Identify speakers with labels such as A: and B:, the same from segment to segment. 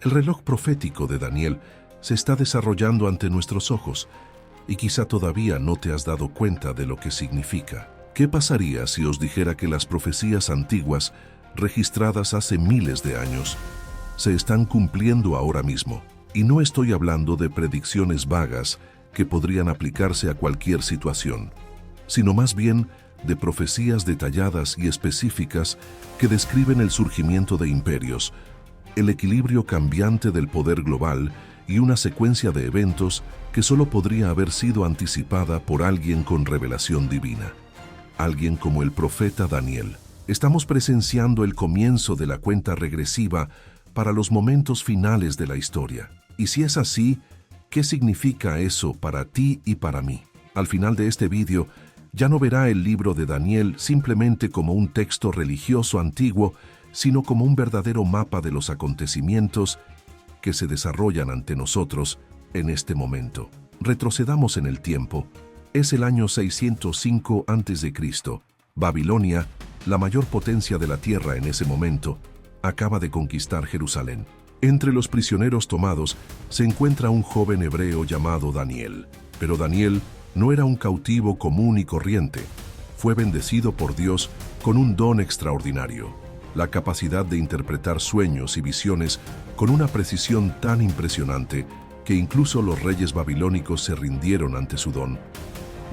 A: El reloj profético de Daniel se está desarrollando ante nuestros ojos y quizá todavía no te has dado cuenta de lo que significa. ¿Qué pasaría si os dijera que las profecías antiguas, registradas hace miles de años, se están cumpliendo ahora mismo? Y no estoy hablando de predicciones vagas que podrían aplicarse a cualquier situación, sino más bien de profecías detalladas y específicas que describen el surgimiento de imperios, el equilibrio cambiante del poder global y una secuencia de eventos que solo podría haber sido anticipada por alguien con revelación divina. Alguien como el profeta Daniel. Estamos presenciando el comienzo de la cuenta regresiva para los momentos finales de la historia. Y si es así, ¿qué significa eso para ti y para mí? Al final de este vídeo, ya no verá el libro de Daniel simplemente como un texto religioso antiguo, sino como un verdadero mapa de los acontecimientos que se desarrollan ante nosotros en este momento. Retrocedamos en el tiempo. Es el año 605 a.C. Babilonia, la mayor potencia de la tierra en ese momento, acaba de conquistar Jerusalén. Entre los prisioneros tomados se encuentra un joven hebreo llamado Daniel. Pero Daniel no era un cautivo común y corriente. Fue bendecido por Dios con un don extraordinario, la capacidad de interpretar sueños y visiones con una precisión tan impresionante que incluso los reyes babilónicos se rindieron ante su don.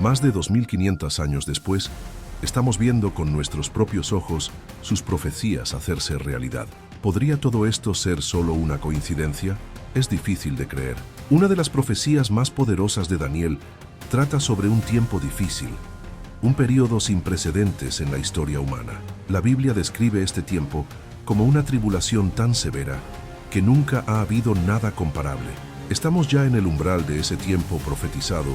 A: Más de 2500 años después, estamos viendo con nuestros propios ojos sus profecías hacerse realidad. ¿Podría todo esto ser solo una coincidencia? Es difícil de creer. Una de las profecías más poderosas de Daniel trata sobre un tiempo difícil, un periodo sin precedentes en la historia humana. La Biblia describe este tiempo como una tribulación tan severa que nunca ha habido nada comparable. Estamos ya en el umbral de ese tiempo profetizado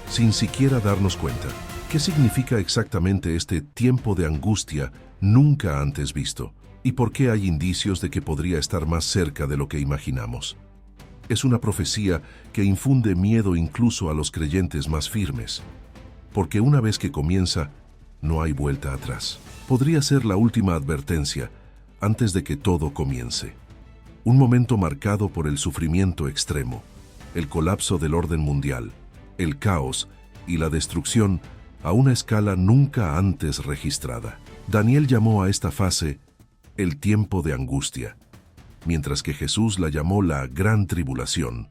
A: sin siquiera darnos cuenta. ¿Qué significa exactamente este tiempo de angustia nunca antes visto? ¿Y por qué hay indicios de que podría estar más cerca de lo que imaginamos? Es una profecía que infunde miedo incluso a los creyentes más firmes, porque una vez que comienza, no hay vuelta atrás. Podría ser la última advertencia antes de que todo comience. Un momento marcado por el sufrimiento extremo, el colapso del orden mundial, el caos y la destrucción a una escala nunca antes registrada. Daniel llamó a esta fase el tiempo de angustia, mientras que Jesús la llamó la gran tribulación.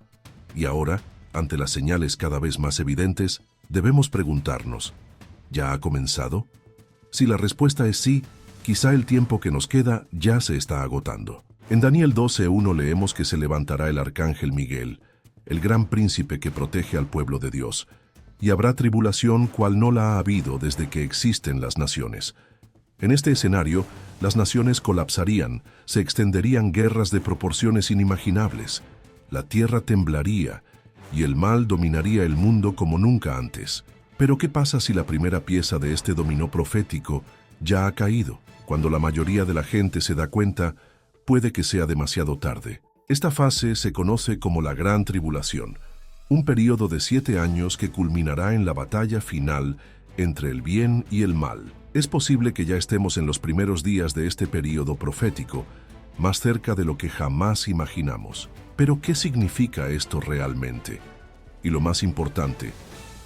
A: Y ahora, ante las señales cada vez más evidentes, debemos preguntarnos, ¿ya ha comenzado? Si la respuesta es sí, quizá el tiempo que nos queda ya se está agotando. En Daniel 12:1 leemos que se levantará el arcángel Miguel, el gran príncipe que protege al pueblo de Dios, y habrá tribulación cual no la ha habido desde que existen las naciones. En este escenario, las naciones colapsarían, se extenderían guerras de proporciones inimaginables, la tierra temblaría y el mal dominaría el mundo como nunca antes. Pero ¿qué pasa si la primera pieza de este dominó profético ya ha caído? Cuando la mayoría de la gente se da cuenta, puede que sea demasiado tarde. Esta fase se conoce como la Gran Tribulación, un período de 7 años que culminará en la batalla final entre el bien y el mal. Es posible que ya estemos en los primeros días de este período profético, más cerca de lo que jamás imaginamos. Pero ¿qué significa esto realmente? Y lo más importante,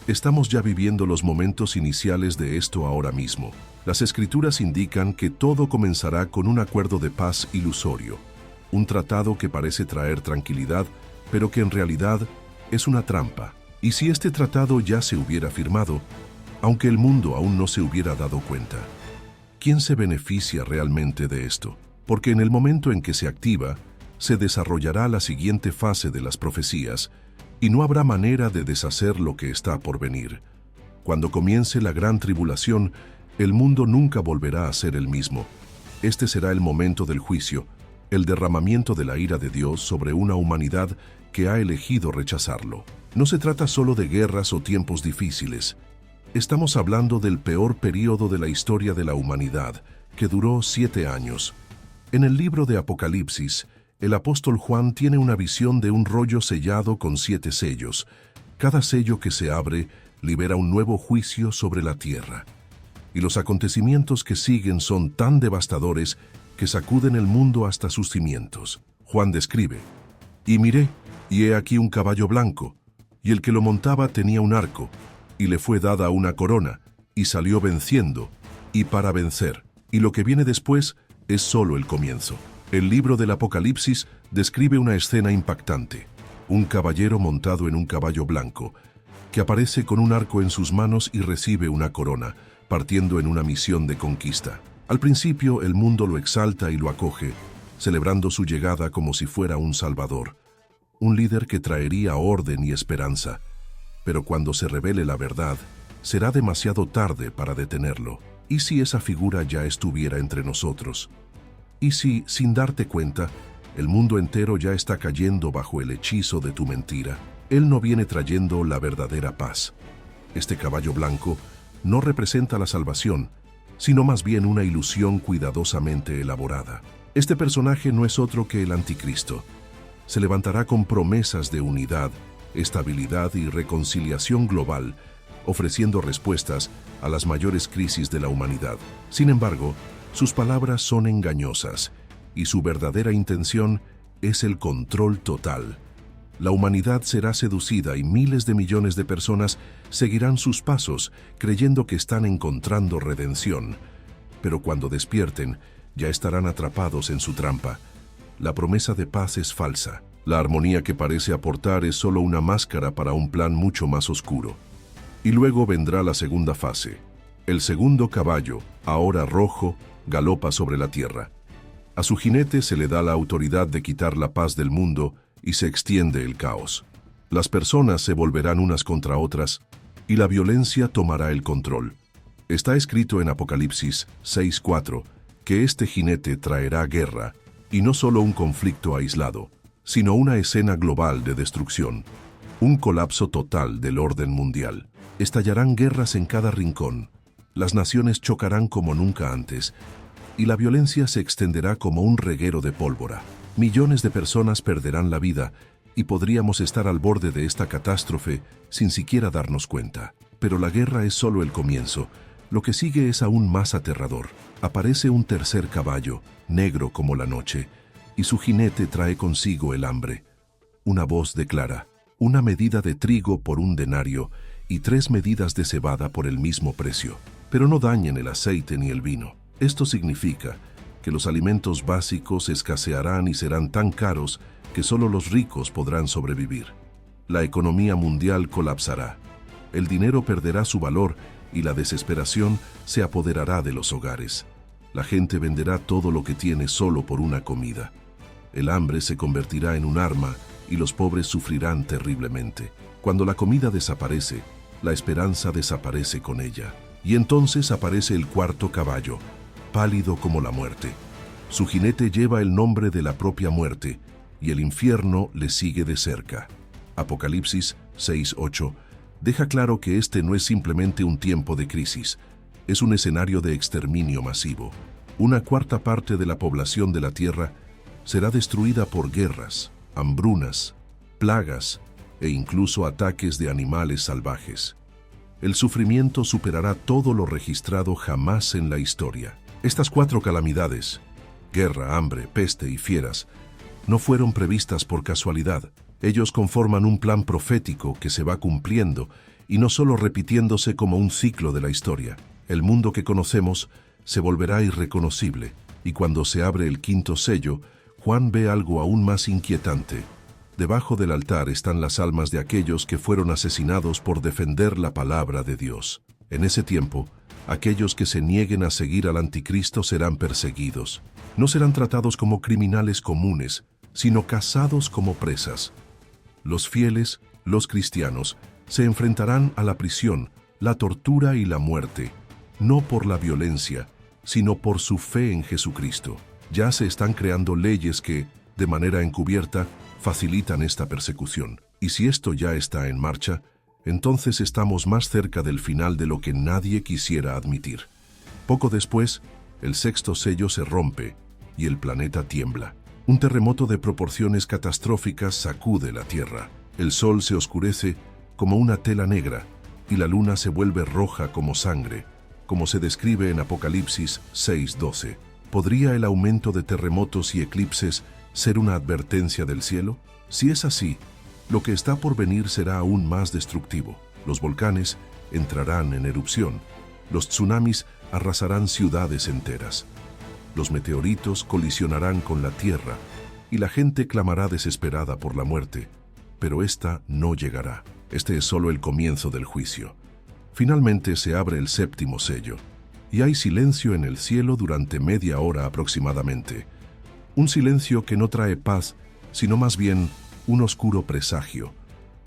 A: estamos ya viviendo los momentos iniciales de esto ahora mismo. Las Escrituras indican que todo comenzará con un acuerdo de paz ilusorio, un tratado que parece traer tranquilidad, pero que en realidad es una trampa. ¿Y si este tratado ya se hubiera firmado, aunque el mundo aún no se hubiera dado cuenta? ¿Quién se beneficia realmente de esto? Porque en el momento en que se activa, se desarrollará la siguiente fase de las profecías, y no habrá manera de deshacer lo que está por venir. Cuando comience la gran tribulación, el mundo nunca volverá a ser el mismo. Este será el momento del juicio, el derramamiento de la ira de Dios sobre una humanidad que ha elegido rechazarlo. No se trata solo de guerras o tiempos difíciles. Estamos hablando del peor período de la historia de la humanidad, que duró 7 años. En el libro de Apocalipsis, el apóstol Juan tiene una visión de un rollo sellado con 7 sellos. Cada sello que se abre libera un nuevo juicio sobre la tierra. Y los acontecimientos que siguen son tan devastadores que sacuden el mundo hasta sus cimientos. Juan describe: Y miré, y he aquí un caballo blanco, y el que lo montaba tenía un arco, y le fue dada una corona, y salió venciendo, y para vencer. Y lo que viene después es solo el comienzo. El libro del Apocalipsis describe una escena impactante. Un caballero montado en un caballo blanco, que aparece con un arco en sus manos y recibe una corona, partiendo en una misión de conquista. Al principio el mundo lo exalta y lo acoge, celebrando su llegada como si fuera un salvador, un líder que traería orden y esperanza. Pero cuando se revele la verdad, será demasiado tarde para detenerlo. ¿Y si esa figura ya estuviera entre nosotros? ¿Y si, sin darte cuenta, el mundo entero ya está cayendo bajo el hechizo de tu mentira? Él no viene trayendo la verdadera paz. Este caballo blanco no representa la salvación, sino más bien una ilusión cuidadosamente elaborada. Este personaje no es otro que el anticristo. Se levantará con promesas de unidad, estabilidad y reconciliación global, ofreciendo respuestas a las mayores crisis de la humanidad. Sin embargo, sus palabras son engañosas y su verdadera intención es el control total. La humanidad será seducida y miles de millones de personas seguirán sus pasos creyendo que están encontrando redención. Pero cuando despierten, ya estarán atrapados en su trampa. La promesa de paz es falsa. La armonía que parece aportar es solo una máscara para un plan mucho más oscuro. Y luego vendrá la segunda fase. El segundo caballo, ahora rojo, galopa sobre la tierra. A su jinete se le da la autoridad de quitar la paz del mundo y se extiende el caos. Las personas se volverán unas contra otras y la violencia tomará el control. Está escrito en Apocalipsis 6:4 que este jinete traerá guerra, y no solo un conflicto aislado, sino una escena global de destrucción, un colapso total del orden mundial. Estallarán guerras en cada rincón, las naciones chocarán como nunca antes, y la violencia se extenderá como un reguero de pólvora. Millones de personas perderán la vida, y podríamos estar al borde de esta catástrofe sin siquiera darnos cuenta. Pero la guerra es solo el comienzo. Lo que sigue es aún más aterrador. Aparece un tercer caballo, negro como la noche, y su jinete trae consigo el hambre. Una voz declara: una medida de trigo por un denario y 3 medidas de cebada por el mismo precio. Pero no dañen el aceite ni el vino. Esto significa que los alimentos básicos escasearán y serán tan caros que solo los ricos podrán sobrevivir. La economía mundial colapsará. El dinero perderá su valor y la desesperación se apoderará de los hogares. La gente venderá todo lo que tiene solo por una comida. El hambre se convertirá en un arma y los pobres sufrirán terriblemente. Cuando la comida desaparece, la esperanza desaparece con ella. Y entonces aparece el cuarto caballo, pálido como la muerte. Su jinete lleva el nombre de la propia muerte, y el infierno le sigue de cerca. Apocalipsis 6:8 deja claro que este no es simplemente un tiempo de crisis, es un escenario de exterminio masivo. Una cuarta parte de la población de la Tierra será destruida por guerras, hambrunas, plagas e incluso ataques de animales salvajes. El sufrimiento superará todo lo registrado jamás en la historia. Estas 4 calamidades, guerra, hambre, peste y fieras, no fueron previstas por casualidad. Ellos conforman un plan profético que se va cumpliendo y no solo repitiéndose como un ciclo de la historia. El mundo que conocemos se volverá irreconocible, y cuando se abre el quinto sello, Juan ve algo aún más inquietante. Debajo del altar están las almas de aquellos que fueron asesinados por defender la palabra de Dios. En ese tiempo, aquellos que se nieguen a seguir al anticristo serán perseguidos. No serán tratados como criminales comunes, sino cazados como presas. Los fieles, los cristianos, se enfrentarán a la prisión, la tortura y la muerte, no por la violencia, sino por su fe en Jesucristo. Ya se están creando leyes que, de manera encubierta, facilitan esta persecución. Y si esto ya está en marcha, entonces estamos más cerca del final de lo que nadie quisiera admitir. Poco después, el sexto sello se rompe y el planeta tiembla. Un terremoto de proporciones catastróficas sacude la Tierra. El sol se oscurece como una tela negra y la luna se vuelve roja como sangre, como se describe en Apocalipsis 6:12. ¿Podría el aumento de terremotos y eclipses ser una advertencia del cielo? Si es así, lo que está por venir será aún más destructivo. Los volcanes entrarán en erupción, los tsunamis arrasarán ciudades enteras, los meteoritos colisionarán con la tierra y la gente clamará desesperada por la muerte, pero esta no llegará. Este es solo el comienzo del juicio. Finalmente se abre el séptimo sello, y hay silencio en el cielo durante media hora aproximadamente. Un silencio que no trae paz, sino más bien un oscuro presagio.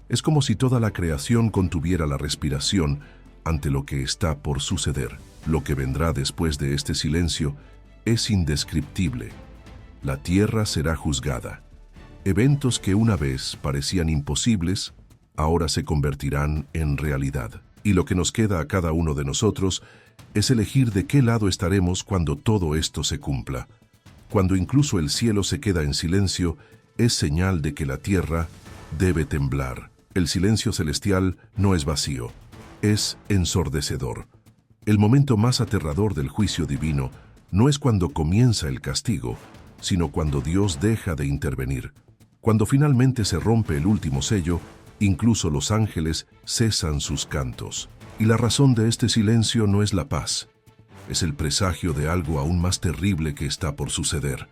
A: Es como si toda la creación contuviera la respiración ante lo que está por suceder. Lo que vendrá después de este silencio es indescriptible. La tierra será juzgada. Eventos que una vez parecían imposibles, ahora se convertirán en realidad. Y lo que nos queda a cada uno de nosotros es elegir de qué lado estaremos cuando todo esto se cumpla. Cuando incluso el cielo se queda en silencio, es señal de que la tierra debe temblar. El silencio celestial no es vacío, es ensordecedor. El momento más aterrador del juicio divino no es cuando comienza el castigo, sino cuando Dios deja de intervenir. Cuando finalmente se rompe el último sello, incluso los ángeles cesan sus cantos. Y la razón de este silencio no es la paz, es el presagio de algo aún más terrible que está por suceder.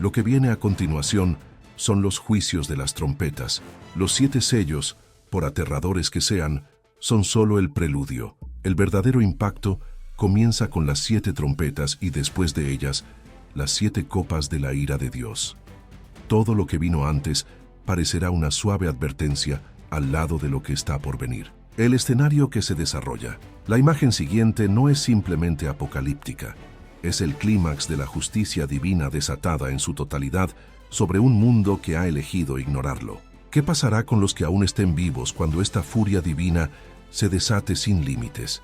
A: Lo que viene a continuación son los juicios de las trompetas. Los 7 sellos, por aterradores que sean, son solo el preludio. El verdadero impacto comienza con las 7 trompetas y después de ellas, las 7 copas de la ira de Dios. Todo lo que vino antes parecerá una suave advertencia al lado de lo que está por venir. El escenario que se desarrolla. La imagen siguiente no es simplemente apocalíptica. Es el clímax de la justicia divina desatada en su totalidad sobre un mundo que ha elegido ignorarlo. ¿Qué pasará con los que aún estén vivos cuando esta furia divina se desate sin límites?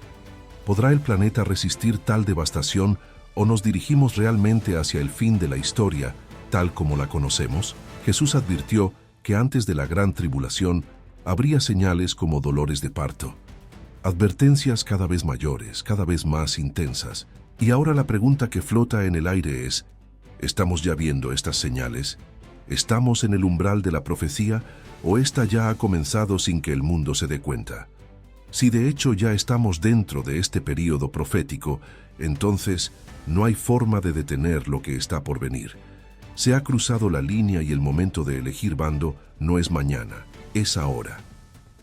A: ¿Podrá el planeta resistir tal devastación o nos dirigimos realmente hacia el fin de la historia, tal como la conocemos? Jesús advirtió que antes de la gran tribulación habría señales como dolores de parto, advertencias cada vez mayores, cada vez más intensas. Y ahora la pregunta que flota en el aire es, ¿estamos ya viendo estas señales? ¿Estamos en el umbral de la profecía o esta ya ha comenzado sin que el mundo se dé cuenta? Si de hecho ya estamos dentro de este período profético, entonces no hay forma de detener lo que está por venir. Se ha cruzado la línea y el momento de elegir bando no es mañana, es ahora.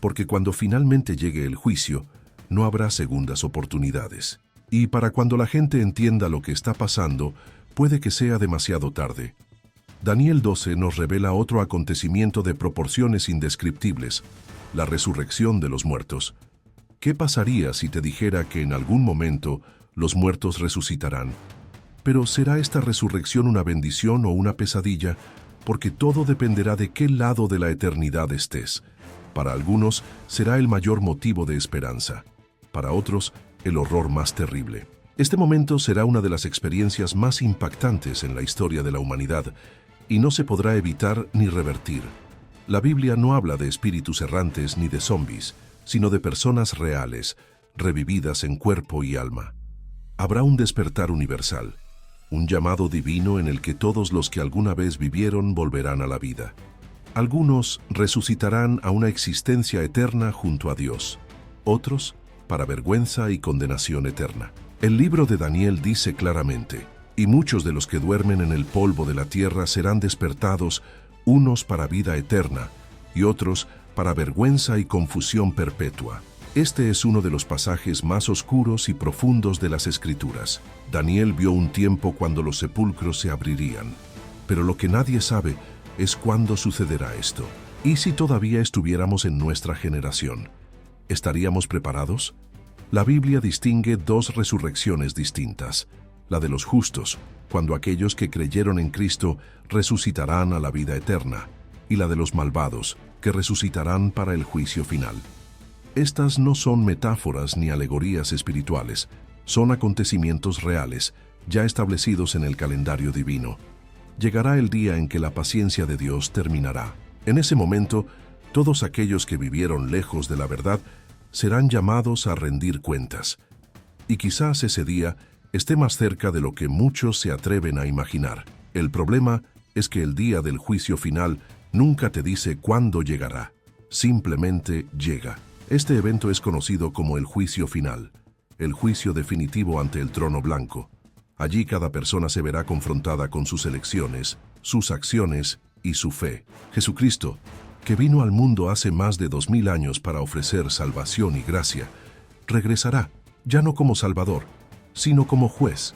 A: Porque cuando finalmente llegue el juicio, no habrá segundas oportunidades. Y para cuando la gente entienda lo que está pasando, puede que sea demasiado tarde. Daniel 12 nos revela otro acontecimiento de proporciones indescriptibles, la resurrección de los muertos. ¿Qué pasaría si te dijera que en algún momento los muertos resucitarán? Pero ¿será esta resurrección una bendición o una pesadilla? Porque todo dependerá de qué lado de la eternidad estés. Para algunos será el mayor motivo de esperanza, para otros el horror más terrible. Este momento será una de las experiencias más impactantes en la historia de la humanidad y no se podrá evitar ni revertir. La Biblia no habla de espíritus errantes ni de zombies, sino de personas reales, revividas en cuerpo y alma. Habrá un despertar universal, un llamado divino en el que todos los que alguna vez vivieron volverán a la vida. Algunos resucitarán a una existencia eterna junto a Dios, otros para vergüenza y condenación eterna. El libro de Daniel dice claramente, y muchos de los que duermen en el polvo de la tierra serán despertados, unos para vida eterna y otros para vergüenza y confusión perpetua. Este es uno de los pasajes más oscuros y profundos de las Escrituras. Daniel vio un tiempo cuando los sepulcros se abrirían, pero lo que nadie sabe es cuándo sucederá esto. ¿Y si todavía estuviéramos en nuestra generación? ¿Estaríamos preparados? La Biblia distingue 2 resurrecciones distintas. La de los justos, cuando aquellos que creyeron en Cristo resucitarán a la vida eterna, y la de los malvados, que resucitarán para el juicio final. Estas no son metáforas ni alegorías espirituales, son acontecimientos reales, ya establecidos en el calendario divino. Llegará el día en que la paciencia de Dios terminará. En ese momento, todos aquellos que vivieron lejos de la verdad serán llamados a rendir cuentas. Y quizás ese día esté más cerca de lo que muchos se atreven a imaginar. El problema es que el día del juicio final nunca te dice cuándo llegará. Simplemente llega. Este evento es conocido como el juicio final, el juicio definitivo ante el trono blanco. Allí cada persona se verá confrontada con sus elecciones, sus acciones y su fe. Jesucristo, que vino al mundo hace más de 2000 años para ofrecer salvación y gracia, regresará, ya no como Salvador, sino como juez.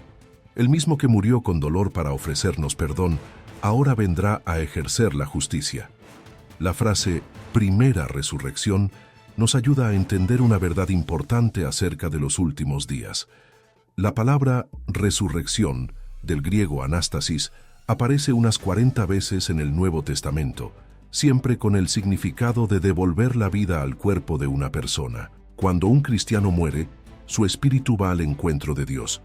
A: El mismo que murió con dolor para ofrecernos perdón, ahora vendrá a ejercer la justicia. La frase primera resurrección nos ayuda a entender una verdad importante acerca de los últimos días. La palabra resurrección, del griego anástasis, aparece unas 40 veces en el Nuevo Testamento, siempre con el significado de devolver la vida al cuerpo de una persona. Cuando un cristiano muere, su espíritu va al encuentro de Dios,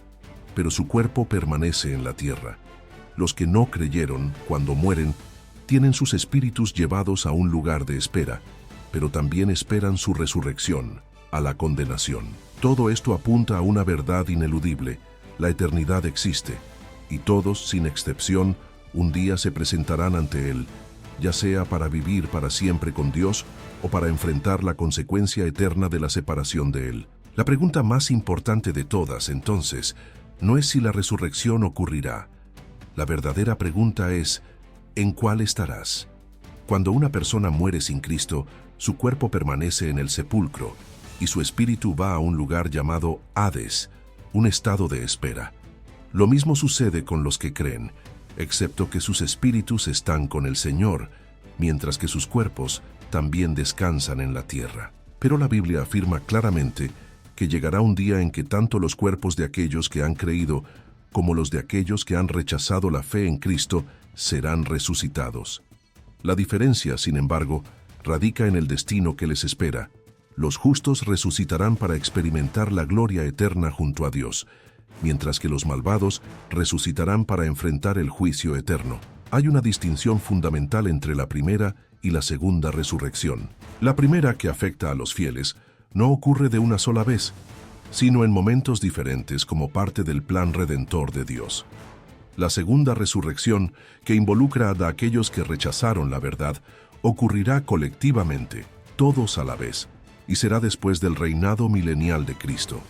A: pero su cuerpo permanece en la tierra. Los que no creyeron, cuando mueren, tienen sus espíritus llevados a un lugar de espera, pero también esperan su resurrección, a la condenación. Todo esto apunta a una verdad ineludible: la eternidad existe, y todos, sin excepción, un día se presentarán ante Él, ya sea para vivir para siempre con Dios o para enfrentar la consecuencia eterna de la separación de Él. La pregunta más importante de todas, entonces, no es si la resurrección ocurrirá. La verdadera pregunta es, ¿en cuál estarás? Cuando una persona muere sin Cristo, su cuerpo permanece en el sepulcro y su espíritu va a un lugar llamado Hades, un estado de espera. Lo mismo sucede con los que creen, excepto que sus espíritus están con el Señor, mientras que sus cuerpos también descansan en la tierra. Pero la Biblia afirma claramente que llegará un día en que tanto los cuerpos de aquellos que han creído como los de aquellos que han rechazado la fe en Cristo serán resucitados. La diferencia, sin embargo, radica en el destino que les espera. Los justos resucitarán para experimentar la gloria eterna junto a Dios, mientras que los malvados resucitarán para enfrentar el juicio eterno. Hay una distinción fundamental entre la primera y la segunda resurrección. La primera, que afecta a los fieles, no ocurre de una sola vez, sino en momentos diferentes como parte del plan redentor de Dios. La segunda resurrección, que involucra a aquellos que rechazaron la verdad, ocurrirá colectivamente, todos a la vez, y será después del reinado milenial de Cristo.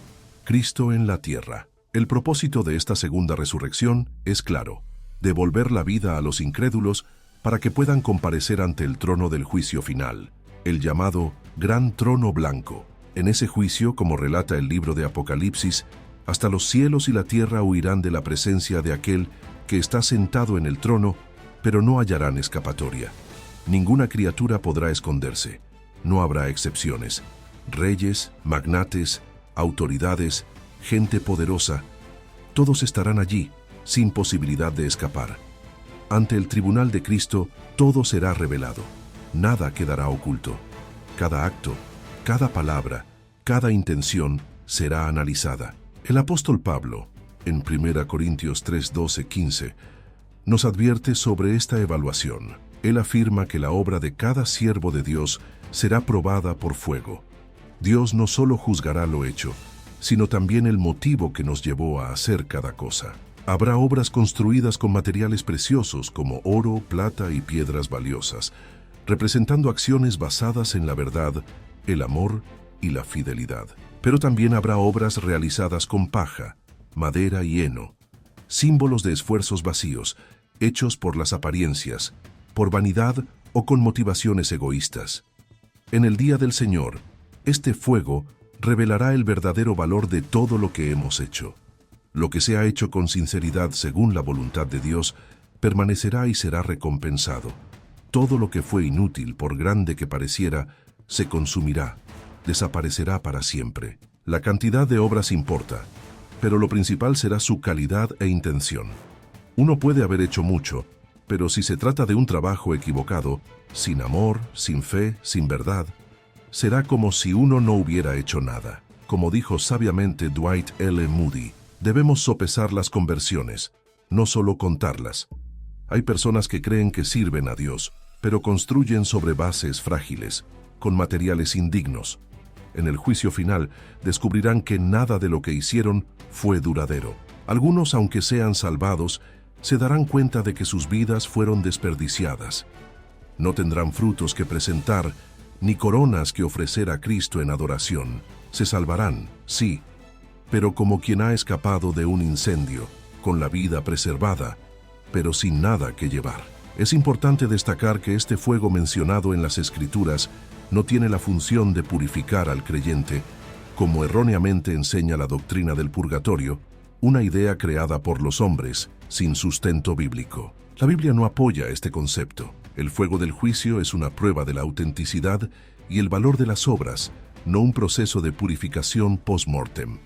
A: Cristo en la tierra. El propósito de esta segunda resurrección es claro: devolver la vida a los incrédulos para que puedan comparecer ante el trono del juicio final, el llamado Gran Trono Blanco. En ese juicio, como relata el libro de Apocalipsis, hasta los cielos y la tierra huirán de la presencia de aquel que está sentado en el trono, pero no hallarán escapatoria. Ninguna criatura podrá esconderse. No habrá excepciones. Reyes, magnates, autoridades, gente poderosa, todos estarán allí, sin posibilidad de escapar. Ante el tribunal de Cristo, todo será revelado. Nada quedará oculto. Cada acto, cada palabra, cada intención será analizada. El apóstol Pablo, en 1 Corintios 3, 12, 15, nos advierte sobre esta evaluación. Él afirma que la obra de cada siervo de Dios será probada por fuego. Dios no solo juzgará lo hecho, sino también el motivo que nos llevó a hacer cada cosa. Habrá obras construidas con materiales preciosos como oro, plata y piedras valiosas, representando acciones basadas en la verdad, el amor y la fidelidad. Pero también habrá obras realizadas con paja, madera y heno, símbolos de esfuerzos vacíos, hechos por las apariencias, por vanidad o con motivaciones egoístas. En el día del Señor, este fuego revelará el verdadero valor de todo lo que hemos hecho. Lo que se ha hecho con sinceridad según la voluntad de Dios permanecerá y será recompensado. Todo lo que fue inútil, por grande que pareciera, se consumirá, desaparecerá para siempre. La cantidad de obras importa, pero lo principal será su calidad e intención. Uno puede haber hecho mucho, pero si se trata de un trabajo equivocado, sin amor, sin fe, sin verdad, será como si uno no hubiera hecho nada. Como dijo sabiamente Dwight L. Moody, debemos sopesar las conversiones, no solo contarlas. Hay personas que creen que sirven a Dios, pero construyen sobre bases frágiles, con materiales indignos. En el juicio final, descubrirán que nada de lo que hicieron fue duradero. Algunos, aunque sean salvados, se darán cuenta de que sus vidas fueron desperdiciadas. No tendrán frutos que presentar, ni coronas que ofrecer a Cristo en adoración. Se salvarán, sí, pero como quien ha escapado de un incendio, con la vida preservada, pero sin nada que llevar. Es importante destacar que este fuego mencionado en las Escrituras no tiene la función de purificar al creyente, como erróneamente enseña la doctrina del purgatorio, una idea creada por los hombres, sin sustento bíblico. La Biblia no apoya este concepto. El fuego del juicio es una prueba de la autenticidad y el valor de las obras, no un proceso de purificación post-mortem.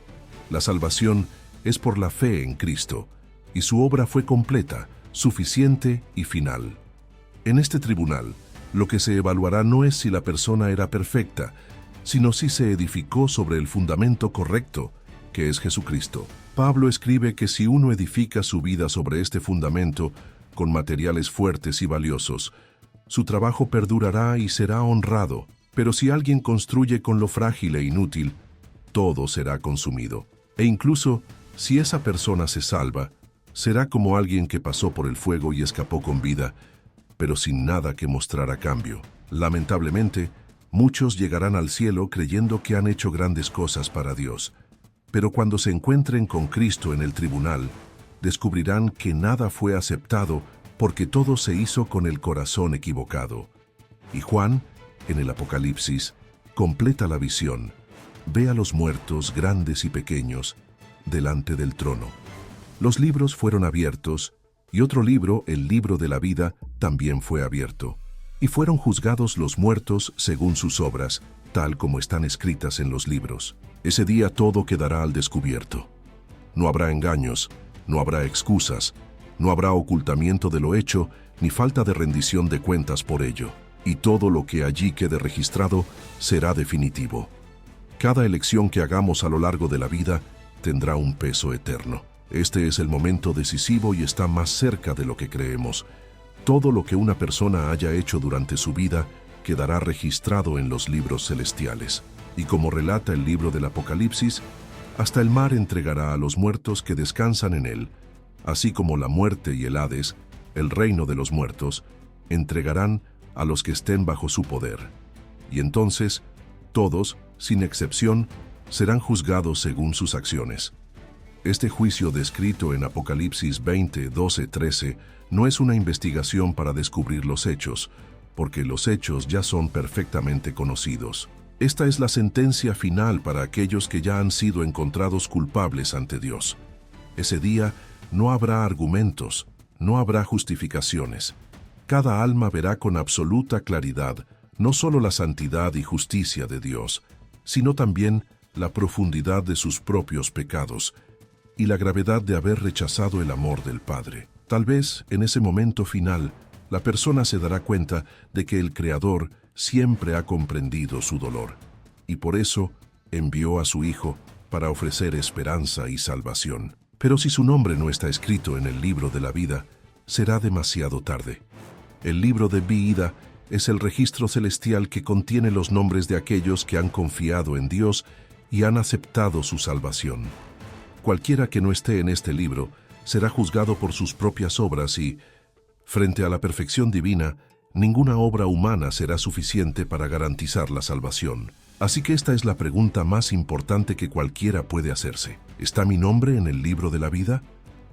A: La salvación es por la fe en Cristo, y su obra fue completa, suficiente y final. En este tribunal, lo que se evaluará no es si la persona era perfecta, sino si se edificó sobre el fundamento correcto, que es Jesucristo. Pablo escribe que si uno edifica su vida sobre este fundamento, con materiales fuertes y valiosos, su trabajo perdurará y será honrado, pero si alguien construye con lo frágil e inútil, todo será consumido. E incluso, si esa persona se salva, será como alguien que pasó por el fuego y escapó con vida, pero sin nada que mostrar a cambio. Lamentablemente, muchos llegarán al cielo creyendo que han hecho grandes cosas para Dios, pero cuando se encuentren con Cristo en el tribunal, descubrirán que nada fue aceptado porque todo se hizo con el corazón equivocado. Y Juan, en el Apocalipsis, completa la visión. Ve a los muertos, grandes y pequeños, delante del trono. Los libros fueron abiertos, y otro libro, el libro de la vida, también fue abierto. Y fueron juzgados los muertos según sus obras, tal como están escritas en los libros. Ese día todo quedará al descubierto. No habrá engaños, no habrá excusas, no habrá ocultamiento de lo hecho, ni falta de rendición de cuentas por ello. Y todo lo que allí quede registrado será definitivo. Cada elección que hagamos a lo largo de la vida tendrá un peso eterno. Este es el momento decisivo y está más cerca de lo que creemos. Todo lo que una persona haya hecho durante su vida quedará registrado en los libros celestiales. Y como relata el libro del Apocalipsis, hasta el mar entregará a los muertos que descansan en él, así como la muerte y el Hades, el reino de los muertos, entregarán a los que estén bajo su poder. Y entonces, todos, sin excepción, serán juzgados según sus acciones. Este juicio descrito en Apocalipsis 20, 12, 13 no es una investigación para descubrir los hechos, porque los hechos ya son perfectamente conocidos. Esta es la sentencia final para aquellos que ya han sido encontrados culpables ante Dios. Ese día no habrá argumentos, no habrá justificaciones. Cada alma verá con absoluta claridad no solo la santidad y justicia de Dios, sino también la profundidad de sus propios pecados y la gravedad de haber rechazado el amor del Padre. Tal vez, en ese momento final, la persona se dará cuenta de que el Creador siempre ha comprendido su dolor, y por eso envió a su Hijo para ofrecer esperanza y salvación. Pero si su nombre no está escrito en el libro de la vida, será demasiado tarde. El libro de vida es el registro celestial que contiene los nombres de aquellos que han confiado en Dios y han aceptado su salvación. Cualquiera que no esté en este libro será juzgado por sus propias obras y, frente a la perfección divina, ninguna obra humana será suficiente para garantizar la salvación. Así que esta es la pregunta más importante que cualquiera puede hacerse. ¿Está mi nombre en el libro de la vida?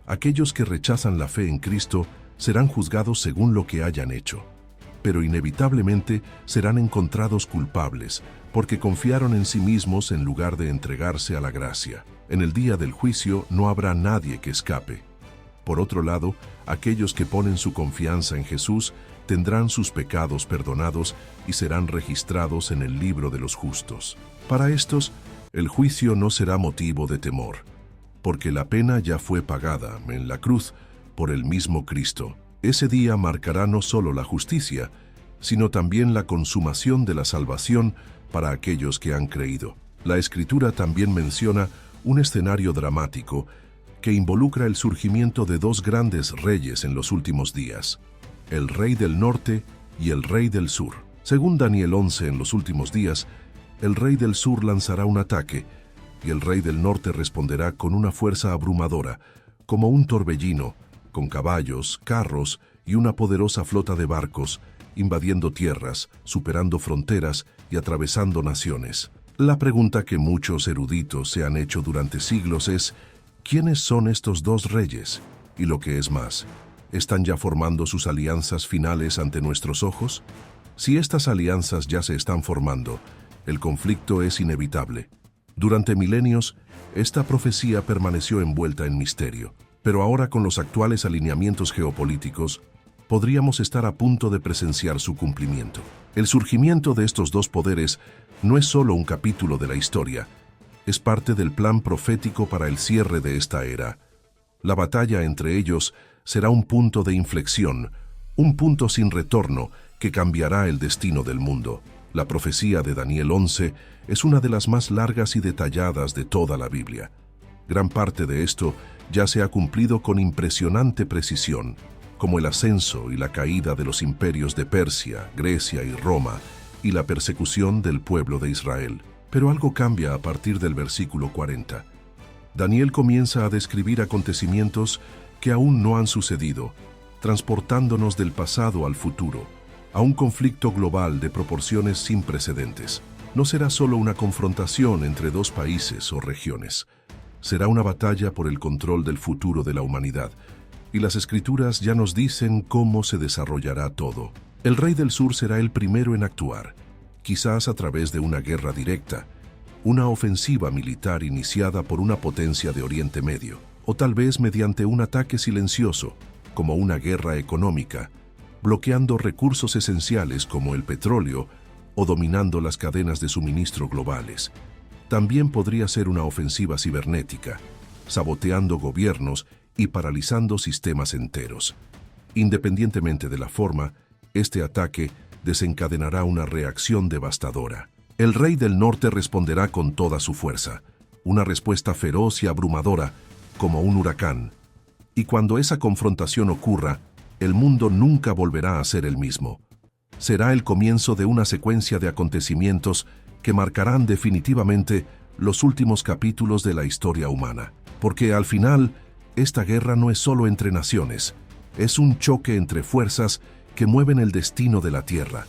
A: Aquellos que rechazan la fe en Cristo serán juzgados según lo que hayan hecho, pero inevitablemente serán encontrados culpables porque confiaron en sí mismos en lugar de entregarse a la gracia. En el día del juicio no habrá nadie que escape. Por otro lado, aquellos que ponen su confianza en Jesús tendrán sus pecados perdonados y serán registrados en el libro de los justos. Para estos, el juicio no será motivo de temor, porque la pena ya fue pagada en la cruz por el mismo Cristo. Ese día marcará no solo la justicia, sino también la consumación de la salvación para aquellos que han creído. La Escritura también menciona un escenario dramático que involucra el surgimiento de dos grandes reyes en los últimos días, el rey del norte y el rey del sur. Según Daniel 11, en los últimos días, el rey del sur lanzará un ataque y el rey del norte responderá con una fuerza abrumadora, como un torbellino, con caballos, carros y una poderosa flota de barcos, invadiendo tierras, superando fronteras y atravesando naciones. La pregunta que muchos eruditos se han hecho durante siglos es: ¿quiénes son estos dos reyes? Y lo que es más, ¿están ya formando sus alianzas finales ante nuestros ojos? Si estas alianzas ya se están formando, el conflicto es inevitable. Durante milenios, esta profecía permaneció envuelta en misterio, pero ahora con los actuales alineamientos geopolíticos, podríamos estar a punto de presenciar su cumplimiento. El surgimiento de estos dos poderes no es solo un capítulo de la historia, es parte del plan profético para el cierre de esta era. La batalla entre ellos será un punto de inflexión, un punto sin retorno que cambiará el destino del mundo. La profecía de Daniel 11 es una de las más largas y detalladas de toda la Biblia. Gran parte de esto ya se ha cumplido con impresionante precisión, como el ascenso y la caída de los imperios de Persia, Grecia y Roma, y la persecución del pueblo de Israel. Pero algo cambia a partir del versículo 40. Daniel comienza a describir acontecimientos que aún no han sucedido, transportándonos del pasado al futuro, a un conflicto global de proporciones sin precedentes. No será solo una confrontación entre dos países o regiones. Será una batalla por el control del futuro de la humanidad, y las Escrituras ya nos dicen cómo se desarrollará todo. El rey del sur será el primero en actuar, quizás a través de una guerra directa, una ofensiva militar iniciada por una potencia de Oriente Medio, o tal vez mediante un ataque silencioso, como una guerra económica, bloqueando recursos esenciales como el petróleo o dominando las cadenas de suministro globales. También podría ser una ofensiva cibernética, saboteando gobiernos y paralizando sistemas enteros. Independientemente de la forma, este ataque desencadenará una reacción devastadora. El rey del norte responderá con toda su fuerza, una respuesta feroz y abrumadora, como un huracán. Y cuando esa confrontación ocurra, el mundo nunca volverá a ser el mismo. Será el comienzo de una secuencia de acontecimientos que marcarán definitivamente los últimos capítulos de la historia humana. Porque al final, esta guerra no es solo entre naciones, es un choque entre fuerzas que mueven el destino de la Tierra.